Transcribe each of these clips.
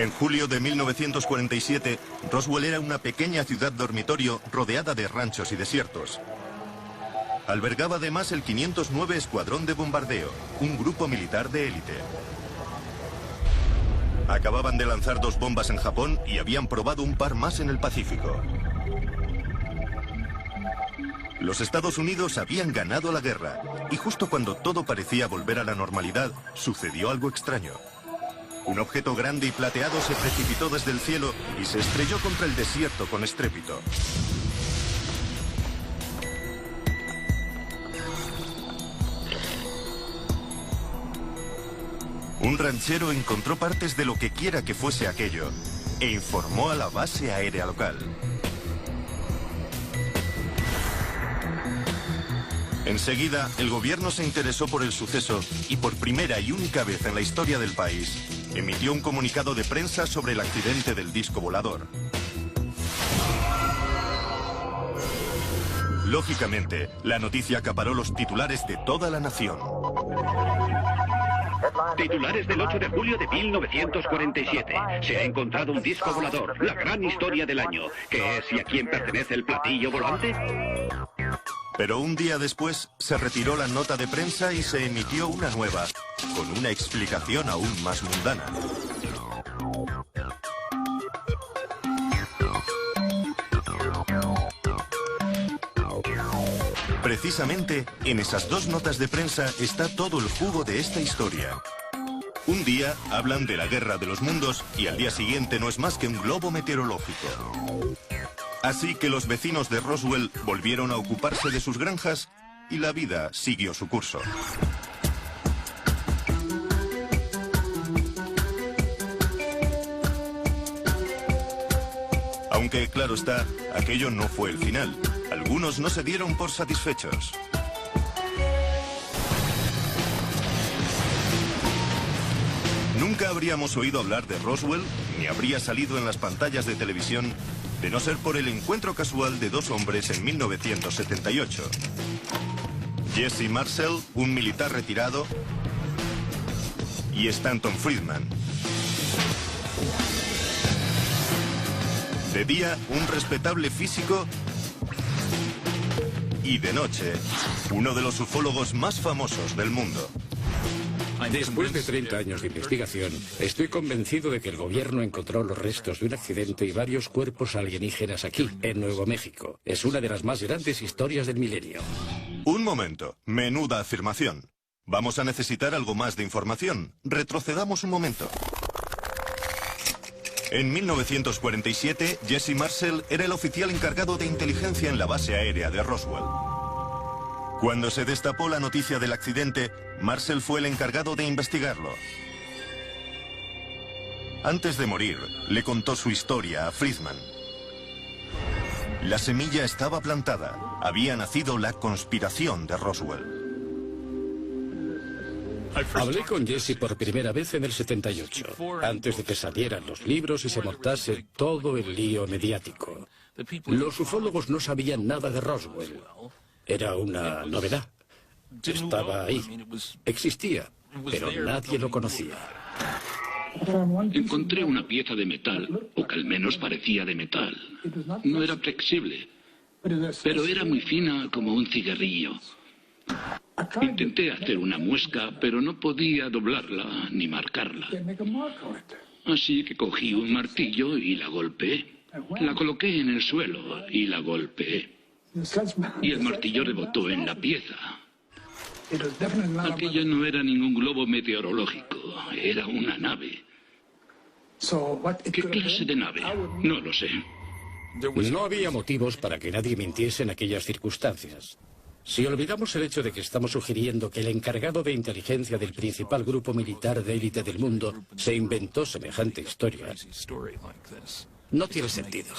En julio de 1947, Roswell era una pequeña ciudad dormitorio rodeada de ranchos y desiertos. Albergaba además el 509 Escuadrón de Bombardeo, un grupo militar de élite. Acababan de lanzar 2 bombas en Japón y habían probado un par más en el Pacífico. Los Estados Unidos habían ganado la guerra, y justo cuando todo parecía volver a la normalidad, sucedió algo extraño. Un objeto grande y plateado se precipitó desde el cielo y se estrelló contra el desierto con estrépito. Un ranchero encontró partes de lo que quiera que fuese aquello e informó a la base aérea local. Enseguida, el gobierno se interesó por el suceso y por primera y única vez en la historia del país, emitió un comunicado de prensa sobre el accidente del disco volador. Lógicamente, la noticia acaparó los titulares de toda la nación. Titulares del 8 de julio de 1947. Se ha encontrado un disco volador, la gran historia del año. ¿Qué es y a quién pertenece el platillo volante? Pero un día después se retiró la nota de prensa y se emitió una nueva, con una explicación aún más mundana. Precisamente en esas 2 notas de prensa está todo el jugo de esta historia. Un día hablan de la guerra de los mundos y al día siguiente no es más que un globo meteorológico. Así que los vecinos de Roswell volvieron a ocuparse de sus granjas y la vida siguió su curso. Aunque, claro está, aquello no fue el final. Algunos no se dieron por satisfechos. Nunca habríamos oído hablar de Roswell, ni habría salido en las pantallas de televisión, de no ser por el encuentro casual de 2 hombres en 1978. Jesse Marcel, un militar retirado, y Stanton Friedman. De día, un respetable físico, y de noche, uno de los ufólogos más famosos del mundo. Después de 30 años de investigación, estoy convencido de que el gobierno encontró los restos de un accidente y varios cuerpos alienígenas aquí, en Nuevo México. Es una de las más grandes historias del milenio. Un momento, menuda afirmación. Vamos a necesitar algo más de información. Retrocedamos un momento. En 1947, Jesse Marcel era el oficial encargado de inteligencia en la base aérea de Roswell. Cuando se destapó la noticia del accidente, Marcel fue el encargado de investigarlo. Antes de morir, le contó su historia a Friedman. La semilla estaba plantada. Había nacido la conspiración de Roswell. Hablé con Jesse por primera vez en el 78, antes de que salieran los libros y se montase todo el lío mediático. Los ufólogos no sabían nada de Roswell. Era una novedad. Estaba ahí. Existía, pero nadie lo conocía. Encontré una pieza de metal, o que al menos parecía de metal. No era flexible, pero era muy fina como un cigarrillo. Intenté hacer una muesca, pero no podía doblarla ni marcarla. Así que cogí un martillo y la golpeé. La coloqué en el suelo y la golpeé. Y el martillo rebotó en la pieza. Aquello no era ningún globo meteorológico, era una nave. ¿Qué clase de nave? No lo sé. No había motivos para que nadie mintiese en aquellas circunstancias. Si olvidamos el hecho de que estamos sugiriendo que el encargado de inteligencia del principal grupo militar de élite del mundo se inventó semejante historia, no tiene sentido.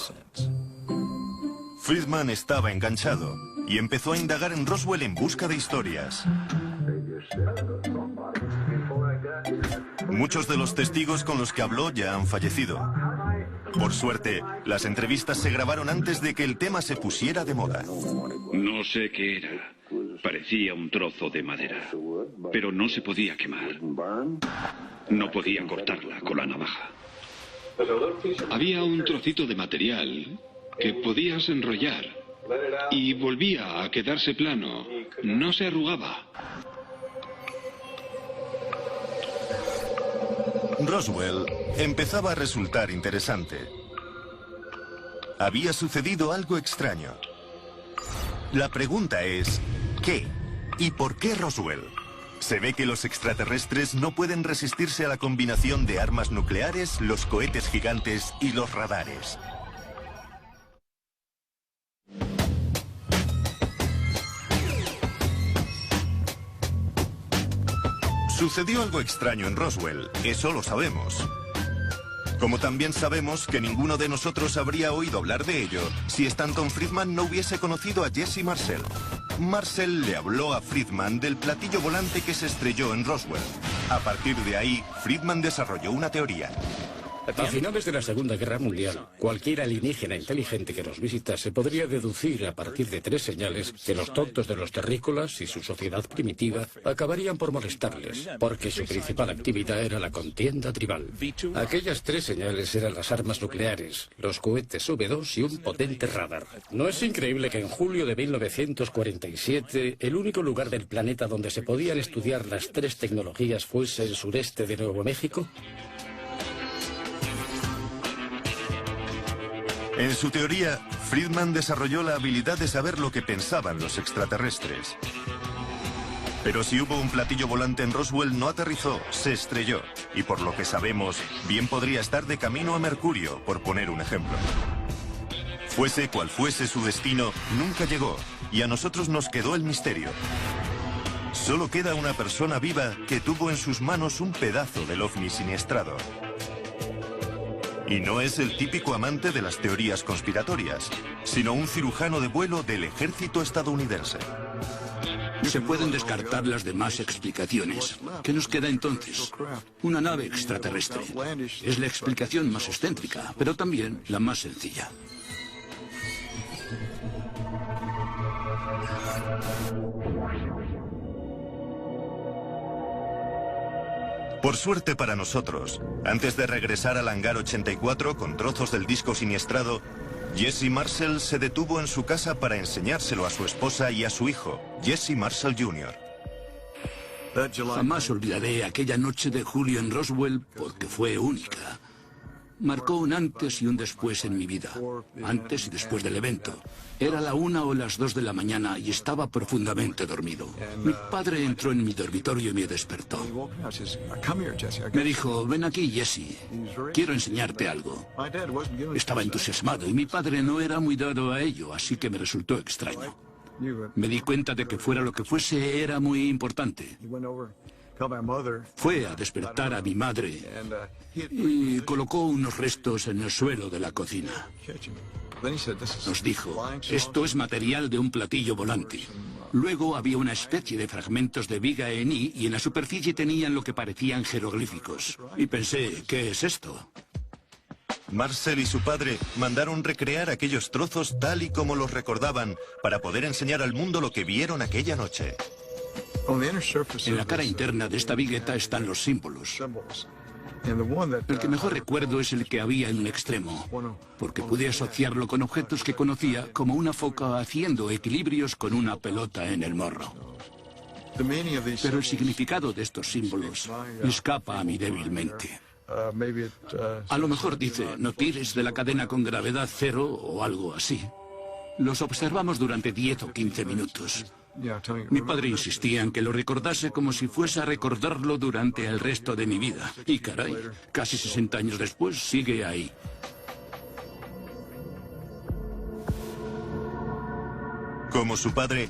Friedman estaba enganchado y empezó a indagar en Roswell en busca de historias. Muchos de los testigos con los que habló ya han fallecido. Por suerte, las entrevistas se grabaron antes de que el tema se pusiera de moda. No sé qué era. Parecía un trozo de madera, pero no se podía quemar. No podían cortarla con la navaja. Había un trocito de material que podías enrollar y volvía a quedarse plano. No se arrugaba. Roswell empezaba a resultar interesante. Había sucedido algo extraño. La pregunta es, ¿qué? ¿Y por qué Roswell? Se ve que los extraterrestres no pueden resistirse a la combinación de armas nucleares, los cohetes gigantes y los radares. Sucedió algo extraño en Roswell, eso lo sabemos. Como también sabemos que ninguno de nosotros habría oído hablar de ello si Stanton Friedman no hubiese conocido a Jesse Marcel. Marcel le habló a Friedman del platillo volante que se estrelló en Roswell. A partir de ahí, Friedman desarrolló una teoría. A finales de la Segunda Guerra Mundial, cualquier alienígena inteligente que nos visitase podría deducir a partir de 3 señales que los tontos de los terrícolas y su sociedad primitiva acabarían por molestarles, porque su principal actividad era la contienda tribal. Aquellas 3 señales eran las armas nucleares, los cohetes V2 y un potente radar. ¿No es increíble que en julio de 1947 el único lugar del planeta donde se podían estudiar las 3 tecnologías fuese el sureste de Nuevo México? En su teoría, Friedman desarrolló la habilidad de saber lo que pensaban los extraterrestres. Pero si hubo un platillo volante en Roswell, no aterrizó, se estrelló. Y por lo que sabemos, bien podría estar de camino a Mercurio, por poner un ejemplo. Fuese cual fuese su destino, nunca llegó, y a nosotros nos quedó el misterio. Solo queda una persona viva que tuvo en sus manos un pedazo del ovni siniestrado. Y no es el típico amante de las teorías conspiratorias, sino un cirujano de vuelo del ejército estadounidense. Se pueden descartar las demás explicaciones. ¿Qué nos queda entonces? Una nave extraterrestre. Es la explicación más excéntrica, pero también la más sencilla. Por suerte para nosotros, antes de regresar al hangar 84 con trozos del disco siniestrado, Jesse Marcel se detuvo en su casa para enseñárselo a su esposa y a su hijo, Jesse Marcel Jr. Jamás olvidaré aquella noche de julio en Roswell porque fue única. Marcó un antes y un después en mi vida, antes y después del evento. Era la 1 o las 2 de la mañana y estaba profundamente dormido. Mi padre entró en mi dormitorio y me despertó. Me dijo, ven aquí, Jesse, quiero enseñarte algo. Estaba entusiasmado y mi padre no era muy dado a ello, así que me resultó extraño. Me di cuenta de que fuera lo que fuese, era muy importante. Fue a despertar a mi madre y colocó unos restos en el suelo de la cocina. Nos dijo, esto es material de un platillo volante. Luego había una especie de fragmentos de viga en I y en la superficie tenían lo que parecían jeroglíficos. Y pensé, ¿qué es esto? Marcel y su padre mandaron recrear aquellos trozos tal y como los recordaban para poder enseñar al mundo lo que vieron aquella noche. En la cara interna de esta vigueta están los símbolos. El que mejor recuerdo es el que había en un extremo, porque pude asociarlo con objetos que conocía, como una foca haciendo equilibrios con una pelota en el morro. Pero el significado de estos símbolos escapa a mí débilmente. A lo mejor dice, no tires de la cadena con gravedad cero o algo así. Los observamos durante 10 o 15 minutos. Mi padre insistía en que lo recordase como si fuese a recordarlo durante el resto de mi vida. Y caray, casi 60 años después sigue ahí. Como su padre,